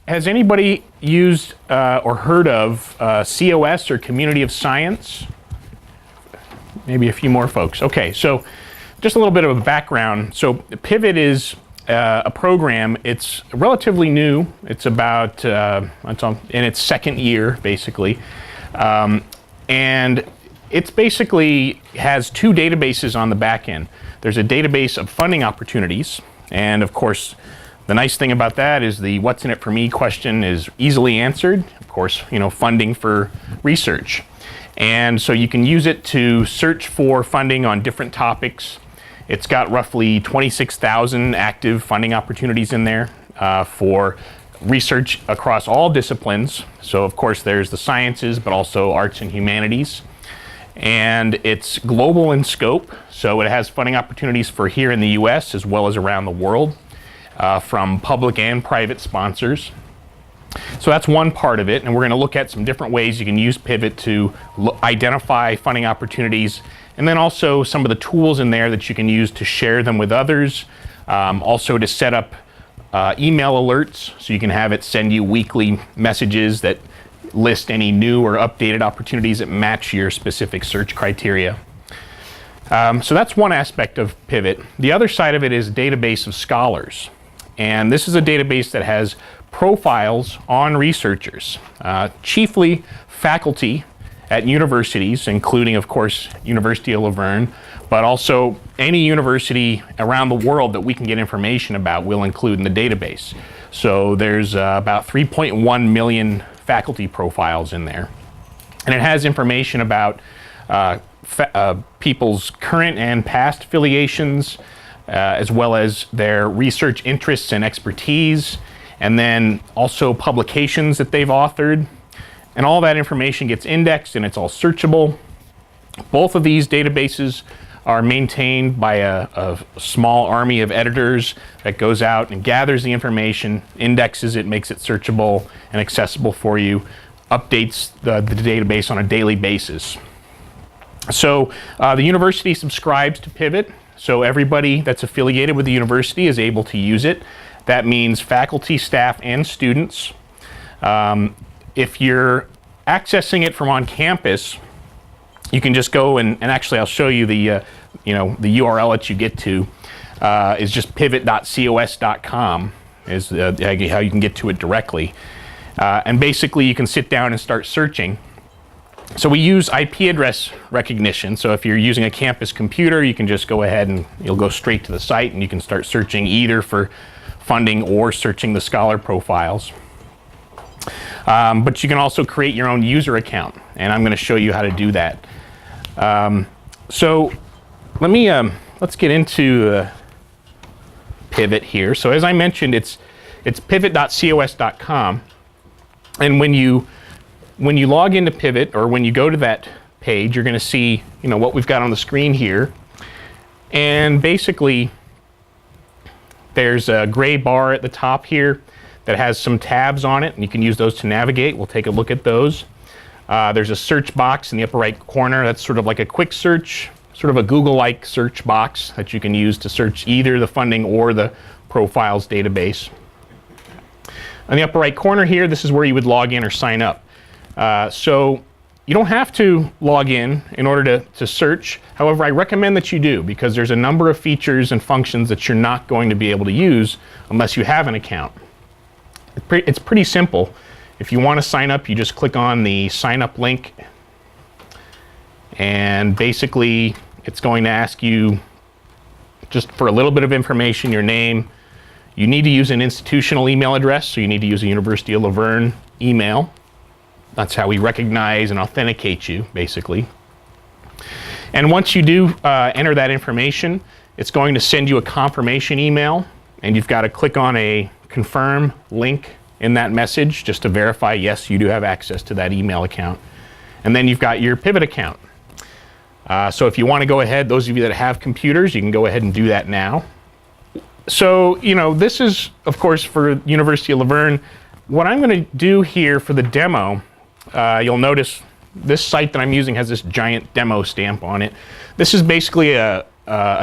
has anybody used or heard of COS, or Community of Science? Maybe a few more folks. Okay, so just a little bit of a background. So Pivot is a program. It's relatively new. It's about it's in its second year, basically. And it's basically has two databases on the back end. There's a database of funding opportunities, and of course, the nice thing about that is the "what's in it for me" question is easily answered. Of course, funding for research. And so you can use it to search for funding on different topics. It's got roughly 26,000 active funding opportunities in there for research across all disciplines. So of course there's the sciences, but also arts and humanities. And it's global in scope, so it has funding opportunities for here in the US as well as around the world, from public and private sponsors. So that's one part of it, and we're going to look at some different ways you can use Pivot to identify funding opportunities, and then also some of the tools in there that you can use to share them with others, also to set up email alerts, so you can have it send you weekly messages that list any new or updated opportunities that match your specific search criteria. So that's one aspect of Pivot. The other side of it is a database of scholars, and this is a database that has profiles on researchers, chiefly faculty at universities, including, of course, University of Verne, but also any university around the world that we can get information about we'll include in the database. So there's about 3.1 million faculty profiles in there. And it has information about people's current and past affiliations, as well as their research interests and expertise, and then also publications that they've authored. And all that information gets indexed and it's all searchable. Both of these databases are maintained by a small army of editors that goes out and gathers the information, indexes it, makes it searchable and accessible for you, updates the database on a daily basis. So the university subscribes to Pivot, so everybody that's affiliated with the university is able to use it. That means faculty, staff, and students. If you're accessing it from on campus, you can just go and actually I'll show you the the URL that you get to is just pivot.cos.com is how you can get to it directly. And basically you can sit down and start searching. So we use IP address recognition. So if you're using a campus computer, you can just go ahead and you'll go straight to the site and you can start searching either for funding or searching the scholar profiles. But you can also create your own user account, and I'm going to show you how to do that. So let's get into Pivot here. So as I mentioned, it's pivot.cos.com, and when you log into Pivot, or when you go to that page, you're going to see what we've got on the screen here, and basically there's a gray bar at the top here that has some tabs on it, and you can use those to navigate. We'll take a look at those. There's a search box in the upper right corner. That's sort of like a quick search, sort of a Google-like search box that you can use to search either the funding or the profiles database. On the upper right corner here, this is where you would log in or sign up. So you don't have to log in order to search. However, I recommend that you do, because there's a number of features and functions that you're not going to be able to use unless you have an account. It's pretty simple. If you want to sign up, you just click on the sign up link, and basically it's going to ask you just for a little bit of information, your name. You need to use an institutional email address, so you need to use a University of Verne email. That's how we recognize and authenticate you, basically. And once you do enter that information, it's going to send you a confirmation email, and you've got to click on a confirm link in that message just to verify, yes, you do have access to that email account. And then you've got your Pivot account. So if you want to go ahead, those of you that have computers, you can go ahead and do that now. So, this is, of course, for University of Verne. What I'm going to do here for the demo, you'll notice this site that I'm using has this giant demo stamp on it. This is basically a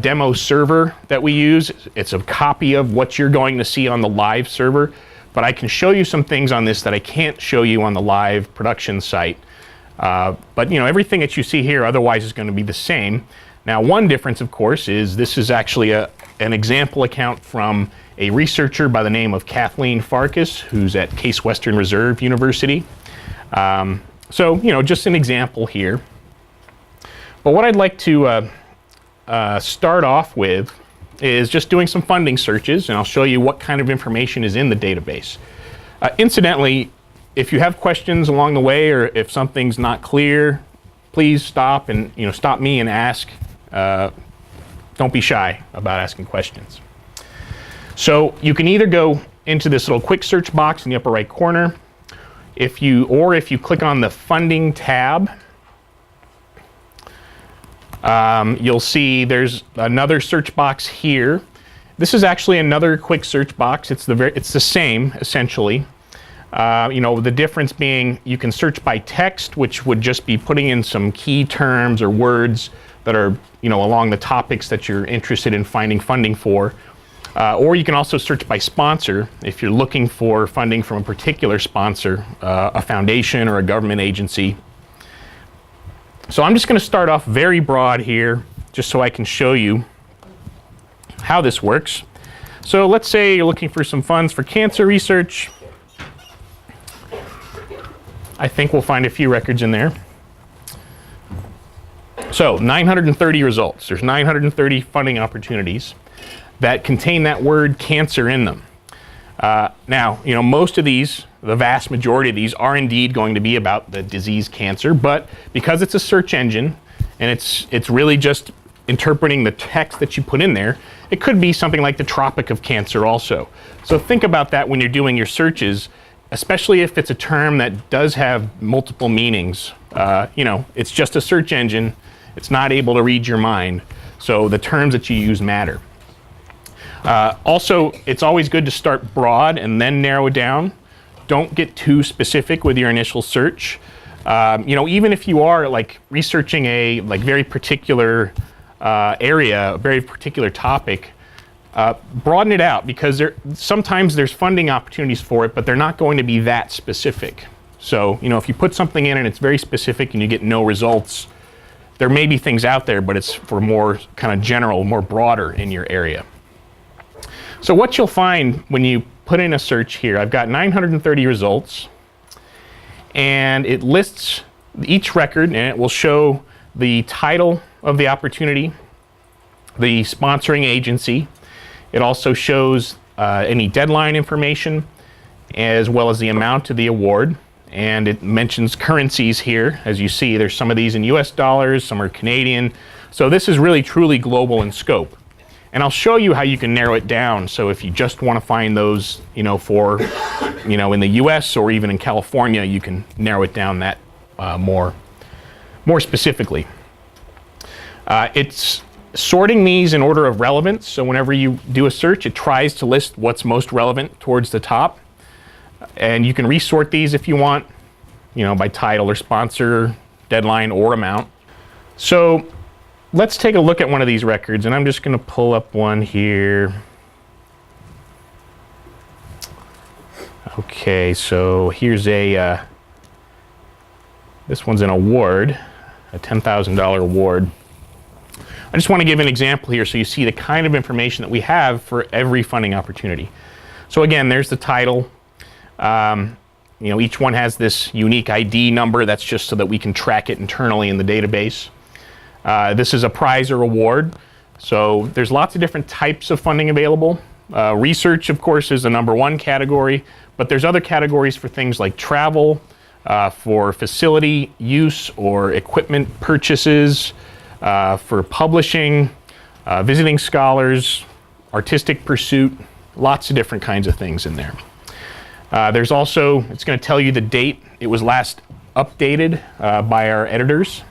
demo server that we use. It's a copy of what you're going to see on the live server, but I can show you some things on this that I can't show you on the live production site. But everything that you see here otherwise is going to be the same. Now, one difference, of course, is this is actually an example account from a researcher by the name of Kathleen Farkas, who's at Case Western Reserve University. So, just an example here. But what I'd like to start off with is just doing some funding searches, and I'll show you what kind of information is in the database. Incidentally, if you have questions along the way, or if something's not clear, please stop and stop me and ask. Don't be shy about asking questions. So you can either go into this little quick search box in the upper right corner, if you click on the funding tab, you'll see there's another search box here. This is actually another quick search box. It's the same essentially. The difference being you can search by text, which would just be putting in some key terms or words that are along the topics that you're interested in finding funding for. Or you can also search by sponsor if you're looking for funding from a particular sponsor, a foundation or a government agency. So I'm just going to start off very broad here, just so I can show you how this works. So let's say you're looking for some funds for cancer research. I think we'll find a few records in there. So 930 results. There's 930 funding opportunities that contain that word cancer in them. Now, most of these, the vast majority of these, are indeed going to be about the disease cancer, but because it's a search engine and it's really just interpreting the text that you put in there, it could be something like the Tropic of Cancer also. So think about that when you're doing your searches, especially if it's a term that does have multiple meanings. It's just a search engine. It's not able to read your mind. So the terms that you use matter. Also, it's always good to start broad and then narrow it down. Don't get too specific with your initial search. Even if you are researching a very particular area, a very particular topic, broaden it out, because sometimes there's funding opportunities for it, but they're not going to be that specific. So, if you put something in and it's very specific and you get no results, there may be things out there, but it's for more kind of general, more broader in your area. So what you'll find when you put in a search here, I've got 930 results, and it lists each record, and it will show the title of the opportunity, the sponsoring agency. It also shows any deadline information, as well as the amount of the award. And it mentions currencies here. As you see, there's some of these in US dollars, some are Canadian. So this is really truly global in scope. And I'll show you how you can narrow it down. So if you just want to find those, in the US or even in California, you can narrow it down that more specifically. It's sorting these in order of relevance. So whenever you do a search, it tries to list what's most relevant towards the top. And you can resort these if you want, by title or sponsor, deadline, or amount. So let's take a look at one of these records, and I'm just going to pull up one here. Okay, so here's this one's an award, a $10,000 award. I just want to give an example here so you see the kind of information that we have for every funding opportunity. So again, there's the title. Each one has this unique ID number. That's just so that we can track it internally in the database. This is a prize or award. So there's lots of different types of funding available. Research, of course, is the #1 category, but there's other categories for things like travel, for facility use or equipment purchases, for publishing, visiting scholars, artistic pursuit, lots of different kinds of things in there. There's also, it's going to tell you the date it was last updated by our editors.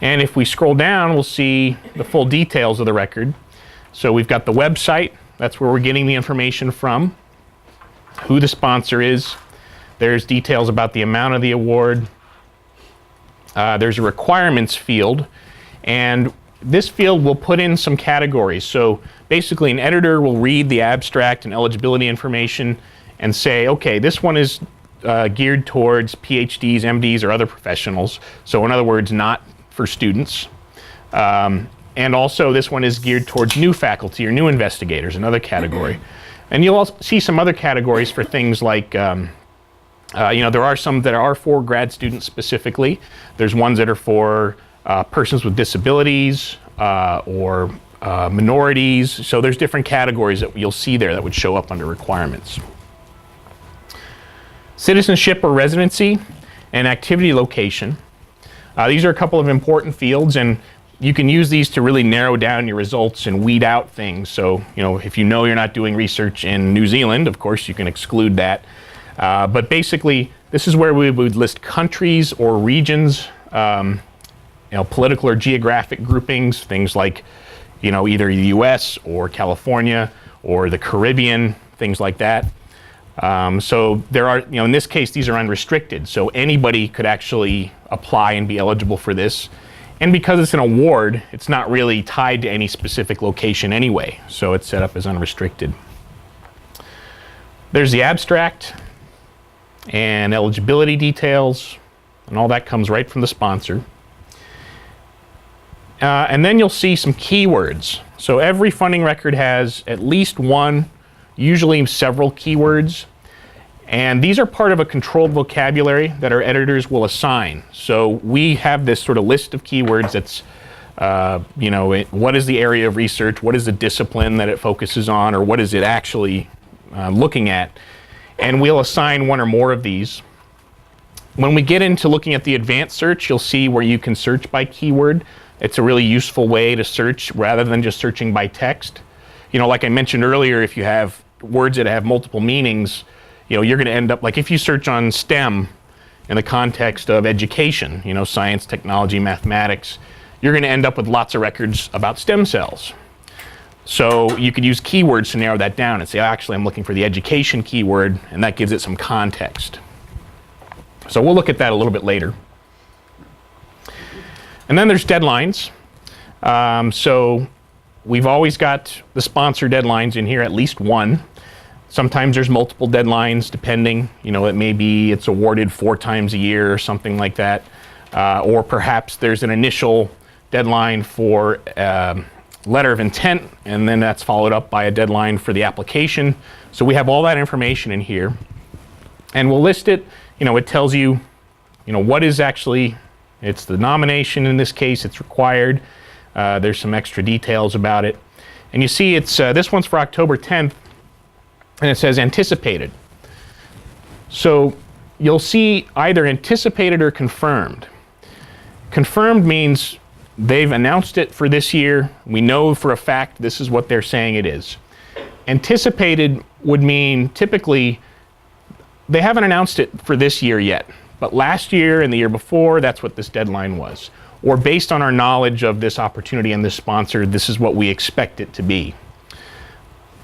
And if we scroll down, we'll see the full details of the record. So we've got the website, that's where we're getting the information from, who the sponsor is. There's details about the amount of the award. There's a requirements field, and this field will put in some categories. So basically an editor will read the abstract and eligibility information and say, okay, this one is geared towards PhDs, MDs, or other professionals. So in other words, not for students. And also this one is geared towards new faculty or new investigators, another category. And you'll also see some other categories for things like, there are some that are for grad students specifically. There's ones that are for persons with disabilities or minorities. So there's different categories that you'll see there that would show up under requirements. Citizenship or residency and activity location. These are a couple of important fields, and you can use these to really narrow down your results and weed out things. So, if you know you're not doing research in New Zealand, of course, you can exclude that. But basically, this is where we would list countries or regions, political or geographic groupings, things like, either the US or California or the Caribbean, things like that. So there are, in this case, these are unrestricted. So anybody could actually apply and be eligible for this. And because it's an award, it's not really tied to any specific location anyway. So it's set up as unrestricted. There's the abstract and eligibility details, and all that comes right from the sponsor. And then you'll see some keywords. So every funding record has at least one, usually several keywords. And these are part of a controlled vocabulary that our editors will assign. So we have this sort of list of keywords that's, what is the area of research, what is the discipline that it focuses on, or what is it actually looking at. And we'll assign one or more of these. When we get into looking at the advanced search, you'll see where you can search by keyword. It's a really useful way to search rather than just searching by text. Like I mentioned earlier, if you have words that have multiple meanings, you're going to end up, like if you search on STEM in the context of education, science, technology, mathematics, you're going to end up with lots of records about stem cells. So you could use keywords to narrow that down and say, actually, I'm looking for the education keyword, and that gives it some context. So we'll look at that a little bit later. And then there's deadlines. So we've always got the sponsor deadlines in here, at least one. Sometimes there's multiple deadlines depending, it may be it's awarded 4 times a year or something like that. Or perhaps there's an initial deadline for letter of intent, and then that's followed up by a deadline for the application. So we have all that information in here. And we'll list it, it tells you, what is actually, it's the nomination in this case, it's required. There's some extra details about it. And you see it's, this one's for October 10th, and it says anticipated. So you'll see either anticipated or confirmed. Confirmed means they've announced it for this year. We know for a fact this is what they're saying it is. Anticipated would mean typically they haven't announced it for this year yet, but last year and the year before, that's what this deadline was. Or based on our knowledge of this opportunity and this sponsor, this is what we expect it to be.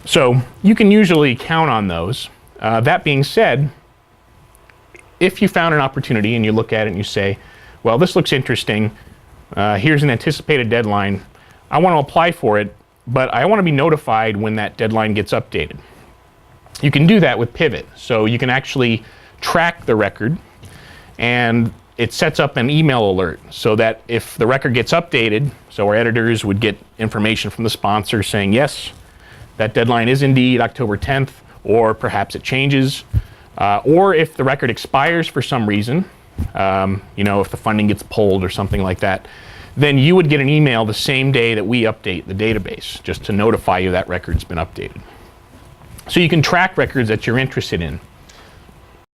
So you can usually count on those. That being said, if you found an opportunity and you look at it and you say, well, this looks interesting, here's an anticipated deadline, I want to apply for it, but I want to be notified when that deadline gets updated. You can do that with Pivot. So you can actually track the record, and it sets up an email alert so that if the record gets updated, so our editors would get information from the sponsor saying, yes, that deadline is indeed October 10th, or perhaps it changes. Or if the record expires for some reason, if the funding gets pulled or something like that, then you would get an email the same day that we update the database, just to notify you that record's been updated. So you can track records that you're interested in.